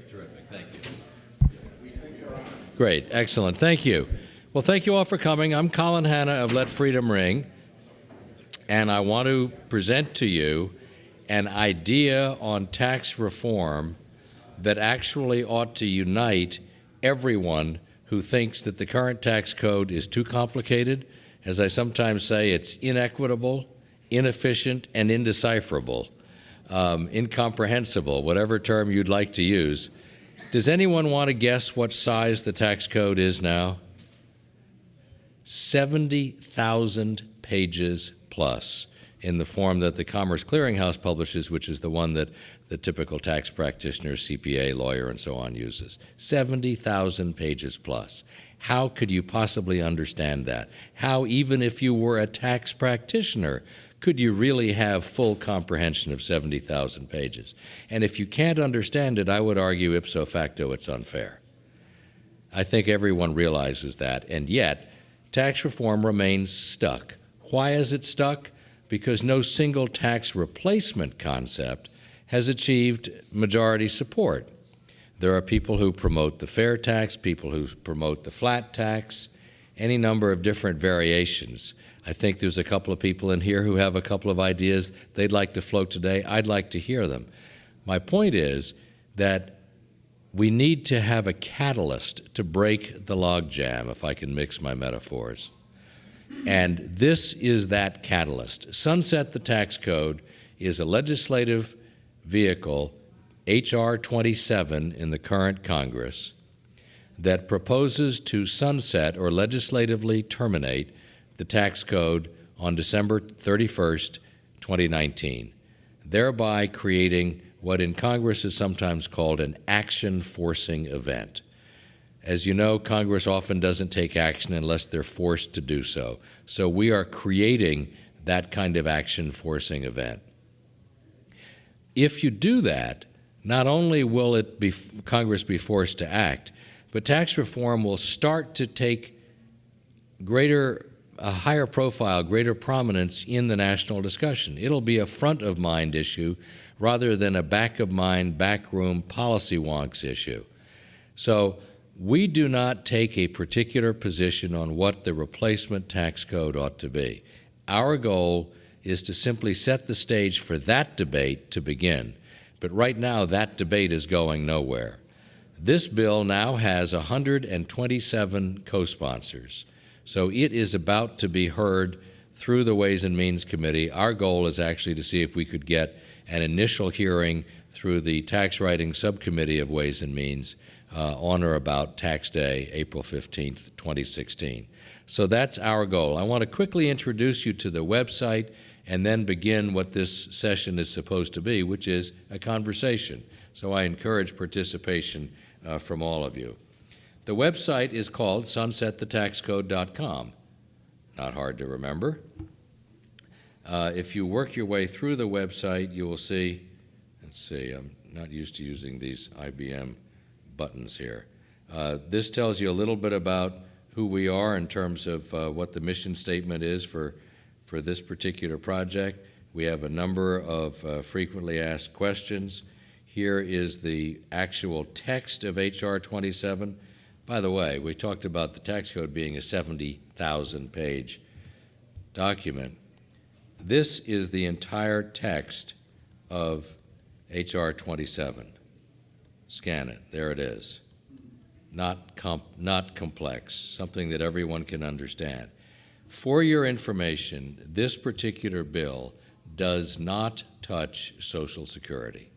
Terrific. Thank you. Great. Excellent. Thank you. Well, thank you all for coming. I'm Colin Hanna of Let Freedom Ring, and I want to present to you an idea on tax reform that actually ought to unite everyone who thinks that the current tax code is too complicated. As I sometimes say, it's inequitable, inefficient, and indecipherable, incomprehensible, whatever term you'd like to use. Does anyone want to guess what size the tax code is now? 70,000 pages plus in the form that the Commerce Clearinghouse publishes, which is the one that the typical tax practitioner, CPA, lawyer, and so on uses. 70,000 pages plus. How could you possibly understand that? How, even if you were a tax practitioner, could you really have full comprehension of 70,000 pages? And if you can't understand it, I would argue ipso facto it's unfair. I think everyone realizes that, and yet tax reform remains stuck. Why is it stuck? Because no single tax replacement concept has achieved majority support. There are people who promote the fair tax, people who promote the flat tax, any number of different variations. I think there's a couple of people in here who have a couple of ideas they'd like to float today. I'd like to hear them. My point is that we need to have a catalyst to break the logjam, if I can mix my metaphors. And this is that catalyst. Sunset the Tax Code is a legislative vehicle, H.R. 27 in the current Congress, that proposes to sunset or legislatively terminate the tax code on December 31st, 2019, thereby creating what in Congress is sometimes called an action-forcing event. As you know, Congress often doesn't take action unless they're forced to do so. So we are creating that kind of action-forcing event. If you do that, not only will Congress be forced to act, but tax reform will start to take a higher profile, greater prominence in the national discussion. It'll be a front-of-mind issue rather than a back-of-mind, backroom policy wonks issue. So we do not take a particular position on what the replacement tax code ought to be. Our goal is to simply set the stage for that debate to begin. But right now, that debate is going nowhere. This bill now has 127 co-sponsors. So it is about to be heard through the Ways and Means Committee. Our goal is actually to see if we could get an initial hearing through the Tax Writing Subcommittee of Ways and Means on or about Tax Day, April 15th, 2016. So that's our goal. I want to quickly introduce you to the website and then begin what this session is supposed to be, which is a conversation. So I encourage participation from all of you. The website is called sunsetthetataxcode.com. Not hard to remember. If you work your way through the website, you will see, let's see, I'm not used to using these IBM buttons here. This tells you a little bit about who we are in terms of what the mission statement is for this particular project. We have a number of frequently asked questions. Here is the actual text of H.R. 27. By the way, we talked about the tax code being a 70,000-page document. This is the entire text of H.R. 27. Scan it. There it is. Not complex, something that everyone can understand. For your information, this particular bill does not touch Social Security.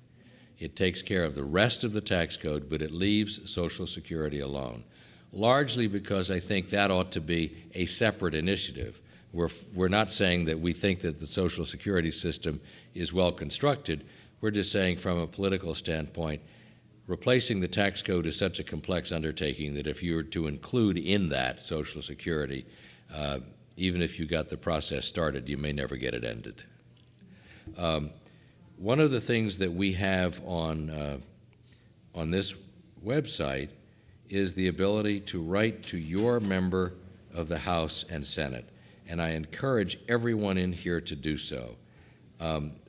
It takes care of the rest of the tax code, but it leaves Social Security alone, largely because I think that ought to be a separate initiative. We're not saying that we think that the Social Security system is well constructed. We're just saying from a political standpoint, replacing the tax code is such a complex undertaking that if you were to include in that Social Security, even if you got the process started, you may never get it ended. One of the things that we have on this website is the ability to write to your member of the House and Senate, and I encourage everyone in here to do so.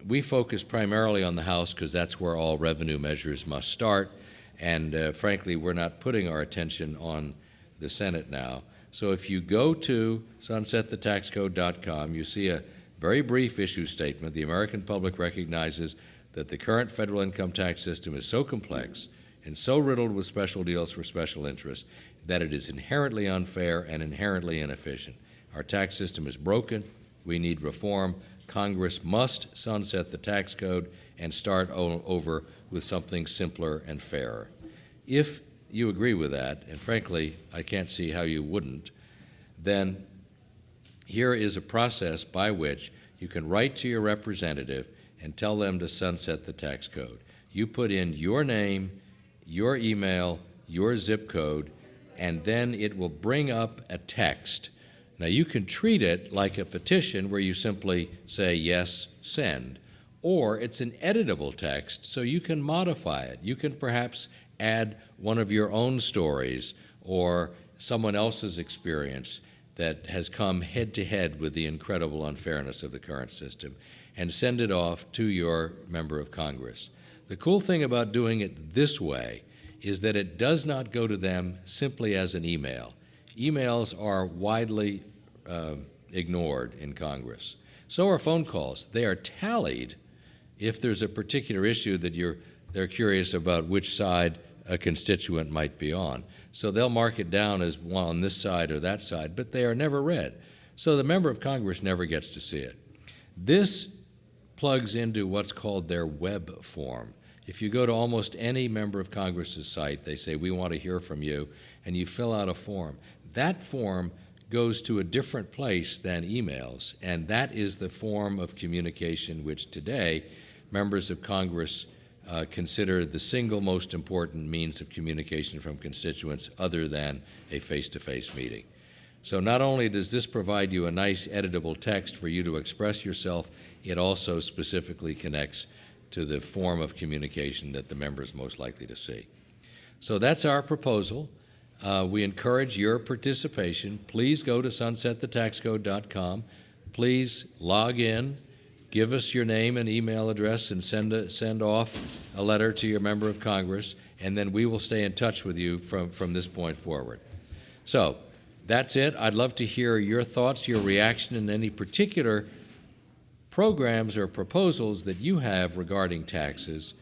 We focus primarily on the House because that's where all revenue measures must start, And frankly, we're not putting our attention on the Senate now. So if you go to sunsetthethaxcode.com, you see a very brief issue statement. The American public recognizes that the current federal income tax system is so complex and so riddled with special deals for special interests that it is inherently unfair and inherently inefficient. Our tax system is broken. We need reform. Congress must sunset the tax code and start over with something simpler and fairer. If you agree with that, and frankly, I can't see how you wouldn't, then here is a process by which you can write to your representative and tell them to sunset the tax code. You put in your name, your email, your zip code, and then it will bring up a text. Now, you can treat it like a petition where you simply say, yes, send, or it's an editable text, so you can modify it. You can perhaps add one of your own stories or someone else's experience that has come head-to-head with the incredible unfairness of the current system, and send it off to your member of Congress. The cool thing about doing it this way is that it does not go to them simply as an email. Emails are widely ignored in Congress. So are phone calls. They are tallied if there's a particular issue that they're curious about which side a constituent might be on. So they'll mark it down as one on this side or that side, but they are never read. So the member of Congress never gets to see it. This plugs into what's called their web form. If you go to almost any member of Congress's site, they say, we want to hear from you, and you fill out a form. That form goes to a different place than emails, and that is the form of communication which today members of Congress consider the single most important means of communication from constituents other than a face-to-face meeting. So not only does this provide you a nice editable text for you to express yourself, it also specifically connects to the form of communication that the member is most likely to see. So that's our proposal. We encourage your participation. Please go to sunsetthethaxcode.com. Please log in, give us your name and email address, and send off a letter to your member of Congress, and then we will stay in touch with you from this point forward. So that's it. I'd love to hear your thoughts, your reaction, and any particular programs or proposals that you have regarding taxes,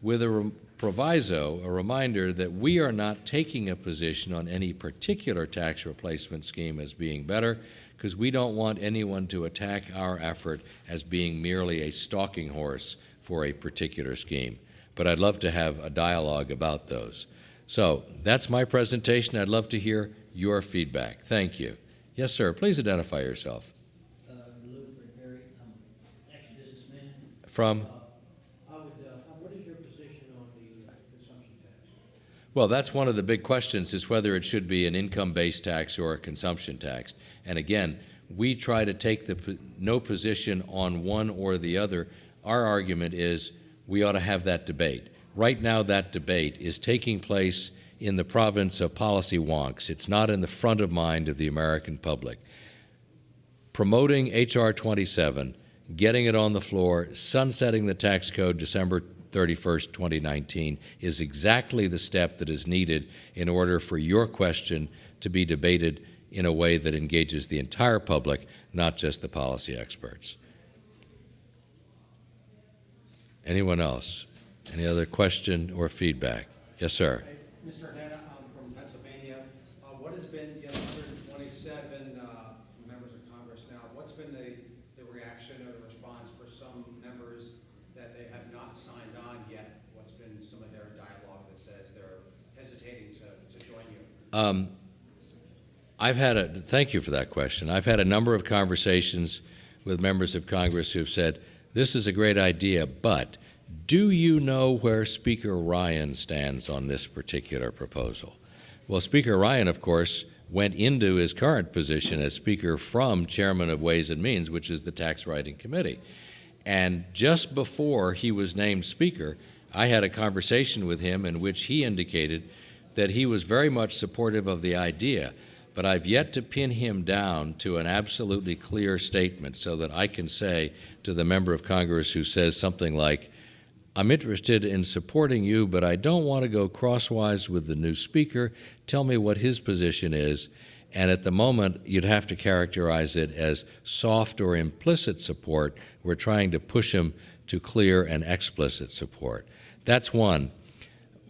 with a proviso, a reminder that we are not taking a position on any particular tax replacement scheme as being better, because we don't want anyone to attack our effort as being merely a stalking horse for a particular scheme. But I'd love to have a dialogue about those. So that's my presentation. I'd love to hear your feedback. Thank you. Yes, sir. Please identify yourself. From? What is your position on the consumption tax? Well, that's one of the big questions, is whether it should be an income-based tax or a consumption tax. And again, we try to take no position on one or the other. Our argument is we ought to have that debate. Right now, that debate is taking place in the province of policy wonks. It's not in the front of mind of the American public. Promoting H.R. 27, getting it on the floor, sunsetting the tax code December 31st, 2019, is exactly the step that is needed in order for your question to be debated in a way that engages the entire public, not just the policy experts. Anyone else? Any other question or feedback? Yes, sir. Hey, Mr. Hanna, I'm from Pennsylvania. What has been, 127 members of Congress now, what's been the reaction or the response for some members that they have not signed on yet? What's been some of their dialogue that says they're hesitating to join you? Thank you for that question. I've had a number of conversations with members of Congress who've said, this is a great idea, but do you know where Speaker Ryan stands on this particular proposal? Well, Speaker Ryan, of course, went into his current position as Speaker from Chairman of Ways and Means, which is the Tax Writing Committee. And just before he was named Speaker, I had a conversation with him in which he indicated that he was very much supportive of the idea, but I've yet to pin him down to an absolutely clear statement so that I can say to the member of Congress who says something like, I'm interested in supporting you, but I don't want to go crosswise with the new speaker. Tell me what his position is. And at the moment, you'd have to characterize it as soft or implicit support. We're trying to push him to clear and explicit support. That's one.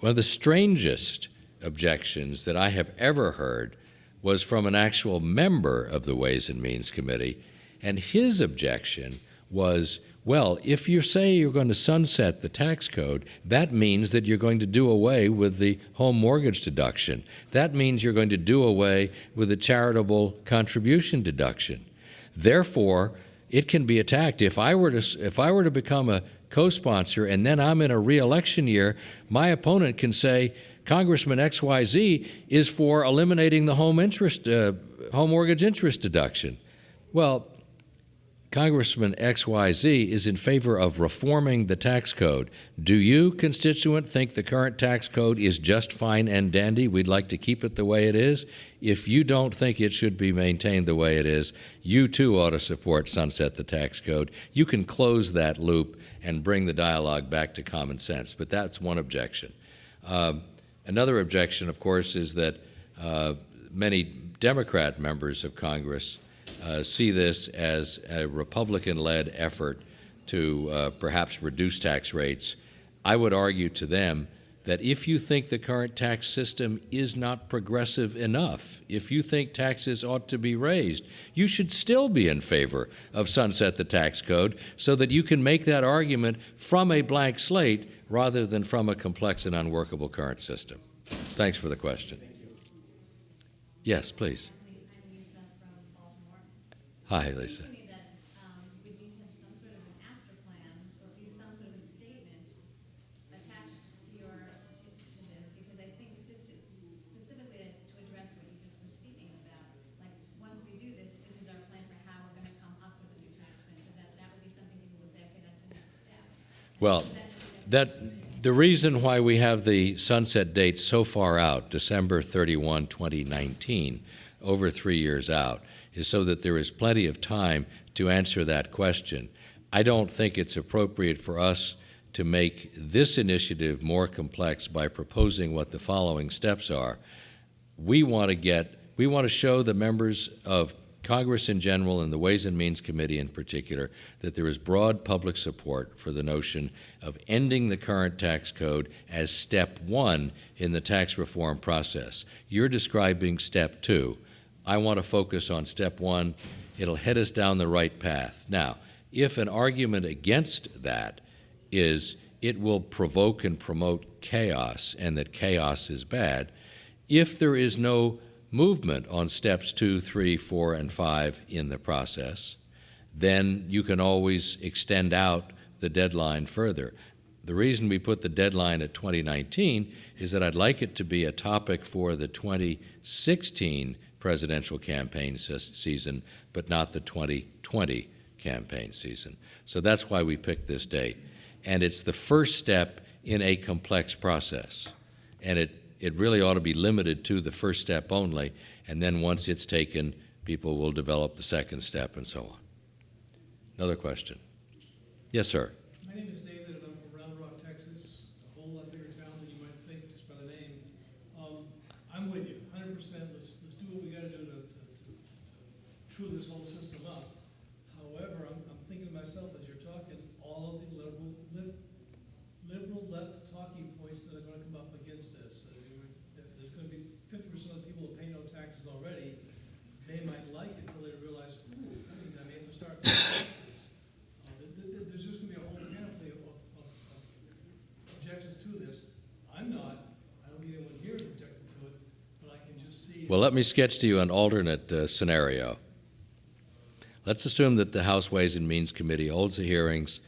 One of the strangest objections that I have ever heard was from an actual member of the Ways and Means Committee, and his objection was, well, if you say you're going to sunset the tax code, that means that you're going to do away with the home mortgage deduction. That means you're going to do away with the charitable contribution deduction. Therefore, it can be attacked. If I were to become a co-sponsor and then I'm in a re-election year, my opponent can say, Congressman XYZ is for eliminating the home mortgage interest deduction. Well, Congressman XYZ is in favor of reforming the tax code. Do you, constituent, think the current tax code is just fine and dandy? We'd like to keep it the way it is. If you don't think it should be maintained the way it is, you too ought to support sunset the tax code. You can close that loop and bring the dialogue back to common sense, but that's one objection. Another objection, of course, is that many Democrat members of Congress see this as a Republican-led effort to perhaps reduce tax rates. I would argue to them that if you think the current tax system is not progressive enough, if you think taxes ought to be raised, you should still be in favor of sunset the tax code so that you can make that argument from a blank slate rather than from a complex and unworkable current system. Thanks for the question. Yes, please. I'm Lisa from Baltimore. Hi, It Lisa. seems to me that we need to have some sort of an after plan, or at least some sort of a statement attached to this, because I think just specifically to address what you just were speaking about, like once we do this, this is our plan for how we're going to come up with a new tax plan. So that would be something people would say, okay, that's the next step. Well, the reason why we have the sunset date so far out, December 31, 2019, over 3 years out, is so that there is plenty of time to answer that question. I don't think it's appropriate for us to make this initiative more complex by proposing what the following steps are. We want to show the members of Congress in general and the Ways and Means Committee in particular that there is broad public support for the notion of ending the current tax code as step one in the tax reform process. You're describing step two. I want to focus on step one. It'll head us down the right path. Now, if an argument against that is it will provoke and promote chaos and that chaos is bad, if there is no movement on steps 2, 3, 4, and 5 in the process, then you can always extend out the deadline further. The reason we put the deadline at 2019 is that I'd like it to be a topic for the 2016 presidential campaign season, but not the 2020 campaign season. So that's why we picked this date. And it's the first step in a complex process. And it really ought to be limited to the first step only, and then once it's taken, people will develop the second step and so on. Another question. Yes, sir. My name is David, and I'm from Round Rock, Texas. It's a whole lot bigger town than you might think just by the name. I'm with you, 100%. Let's do what we got to do to true this whole system up. However, I'm thinking to myself as you're talking, all of the liberal left talking points that are going to come up against this. There's going to be 50% of the people that pay no taxes already. They might like it until they realize, ooh, that means I may have to start paying taxes. There's just going to be a whole panoply of objections to this. I don't think anyone here is objecting to it, but I can just see. Well, let me sketch to you an alternate scenario. Let's assume that the House Ways and Means Committee holds the hearings,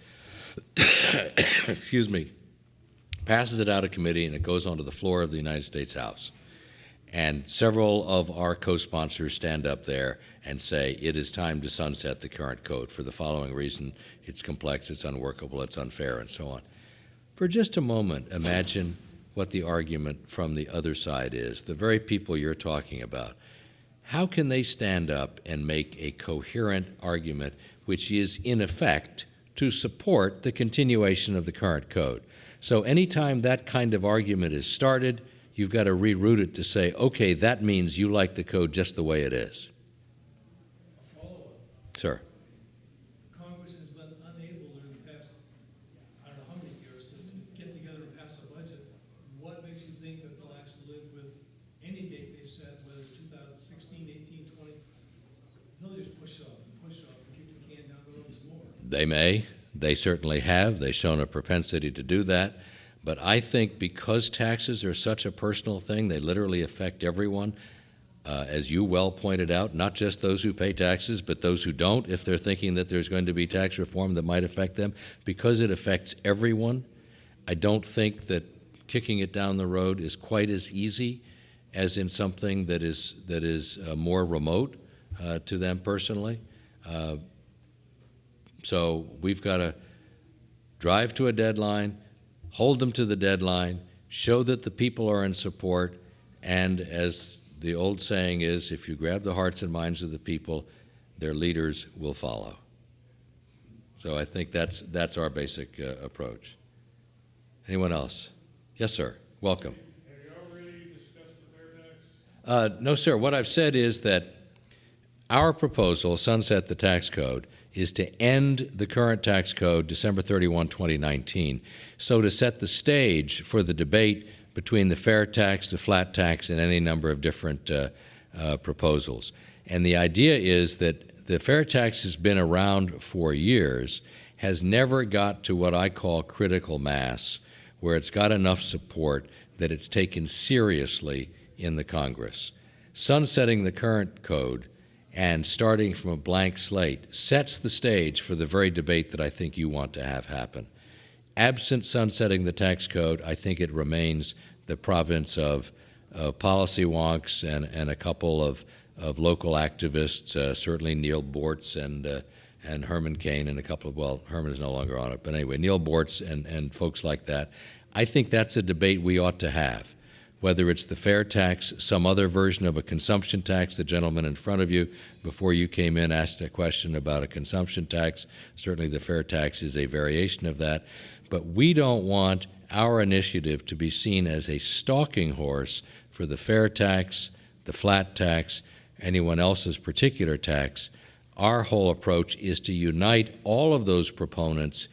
excuse me, passes it out of committee, and it goes onto the floor of the United States House. And several of our co-sponsors stand up there and say, it is time to sunset the current code for the following reason: it's complex, it's unworkable, it's unfair, and so on. For just a moment, imagine what the argument from the other side is, the very people you're talking about. How can they stand up and make a coherent argument which is, in effect, to support the continuation of the current code? So anytime that kind of argument is started, you've got to reroute it to say, okay, that means you like the code just the way it is. A follow-up. Sir? Congress has been unable in the past, I don't know how many years, to get together and pass a budget. What makes you think that they'll actually live with any date they set, whether it's 2016, 18, 20? They'll just push off and kick the can down the road some more. They may. They certainly have. They've shown a propensity to do that. But I think because taxes are such a personal thing, they literally affect everyone, as you well pointed out, not just those who pay taxes, but those who don't, if they're thinking that there's going to be tax reform that might affect them. Because it affects everyone, I don't think that kicking it down the road is quite as easy as in something that is more remote to them personally. So we've got to drive to a deadline, hold them to the deadline, show that the people are in support, and as the old saying is, if you grab the hearts and minds of the people, their leaders will follow. So I think that's our basic approach. Anyone else? Yes, sir. Welcome. Have you already discussed the fair tax? No, sir. What I've said is that our proposal, sunset the tax code, is to end the current tax code December 31, 2019, so to set the stage for the debate between the fair tax, the flat tax, and any number of different proposals. And the idea is that the fair tax has been around for years, has never got to what I call critical mass, where it's got enough support that it's taken seriously in the Congress. Sunsetting the current code and starting from a blank slate sets the stage for the very debate that I think you want to have happen. Absent sunsetting the tax code, I think it remains the province of policy wonks and a couple of local activists, certainly Neil Bortz and Herman Cain and a couple of, well, Herman is no longer on it, but anyway, Neil Bortz and folks like that. I think that's a debate we ought to have. Whether it's the fair tax, some other version of a consumption tax. The gentleman in front of you, before you came in, asked a question about a consumption tax. Certainly the fair tax is a variation of that. But we don't want our initiative to be seen as a stalking horse for the fair tax, the flat tax, anyone else's particular tax. Our whole approach is to unite all of those proponents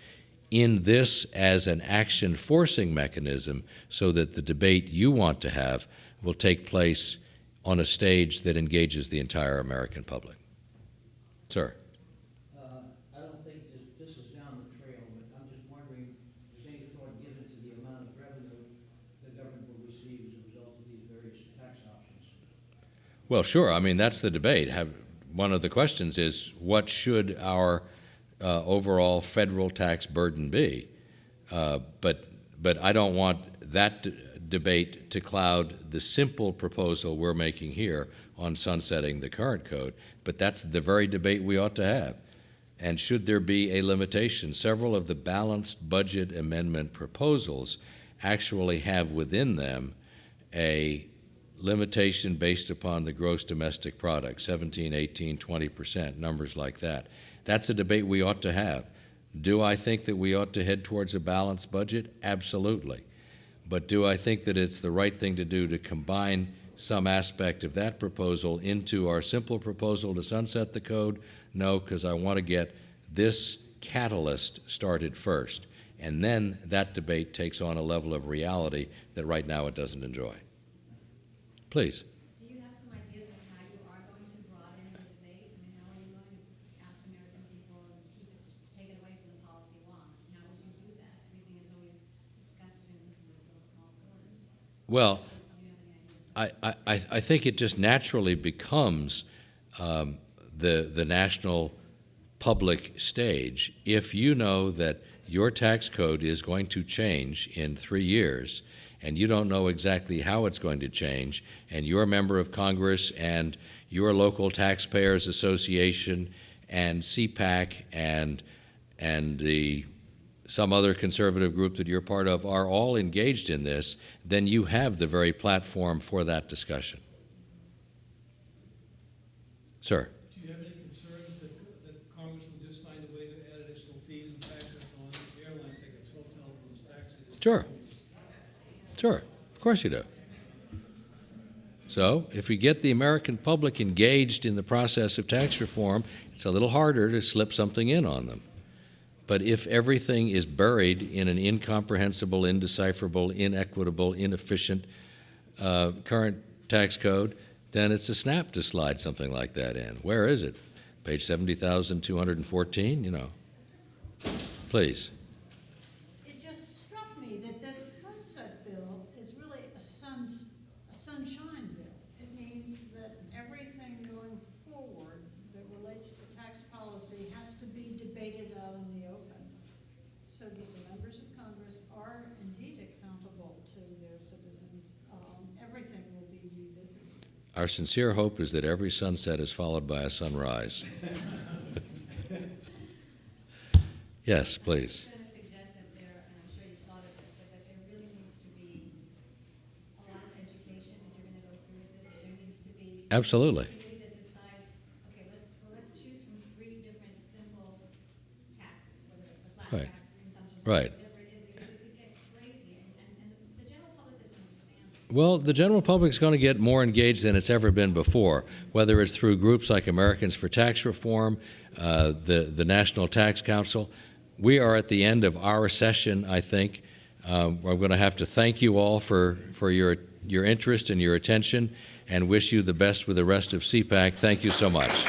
in this as an action forcing mechanism so that the debate you want to have will take place on a stage that engages the entire American public. Sir. I don't think this is down the trail, but I'm just wondering, is any thought given to the amount of revenue the government will receive as a result of these various tax options? Well, sure. I mean, that's the debate. One of the questions is, what should our overall federal tax burden be? But I don't want that debate to cloud the simple proposal we're making here on sunsetting the current code. But that's the very debate we ought to have. And should there be a limitation? Several of the balanced budget amendment proposals actually have within them a limitation based upon the gross domestic product, 17, 18, 20%, numbers like that. That's a debate we ought to have. Do I think that we ought to head towards a balanced budget? Absolutely. But do I think that it's the right thing to do to combine some aspect of that proposal into our simple proposal to sunset the code? No, because I want to get this catalyst started first. And then that debate takes on a level of reality that right now it doesn't enjoy. Please. Do you have some ideas of how you are going to broaden the debate? I mean, how are you going to ask the American people to take it away from the policy wonks? And how would you do that? Everything is always discussed in these little small quarters. Well, Do you have any ideas? I think it just naturally becomes the national public stage. If you know that your tax code is going to change in 3 years, and you don't know exactly how it's going to change, and you're a member of Congress and your local taxpayers association and CPAC and some other conservative group that you're part of are all engaged in this, then you have the very platform for that discussion. Sir. Do you have any concerns that Congress will just find a way to add additional fees and taxes on airline tickets, hotel rooms, taxis? Sure. Sure, of course you do. So if we get the American public engaged in the process of tax reform, it's a little harder to slip something in on them. But if everything is buried in an incomprehensible, indecipherable, inequitable, inefficient current tax code, then it's a snap to slide something like that in. Where is it? Page 70,214, you know. Please. It just struck me that this sunset bill is really a sunshine bill. It means that everything going forward that relates to tax policy has to be debated out in the open, so that the members of Congress are indeed accountable to their citizens. Everything will be revisited. Our sincere hope is that every sunset is followed by a sunrise. Yes, please. I'm going to suggest that there, and I'm sure you've thought of this, but that there really needs to be a lot of education if you're going to go through with this. There needs to be Absolutely. a committee that decides, okay, let's choose from 3 different simple taxes, whether it's the flat Right. tax, consumption tax, Right. whatever it is, because it could get crazy, and the general public doesn't understand this. Well, the general public is going to get more engaged than it's ever been before, whether it's through groups like Americans for Tax Reform, the National Tax Council. We are at the end of our session, I think. We're going to have to thank you all for your interest and your attention and wish you the best with the rest of CPAC. Thank you so much.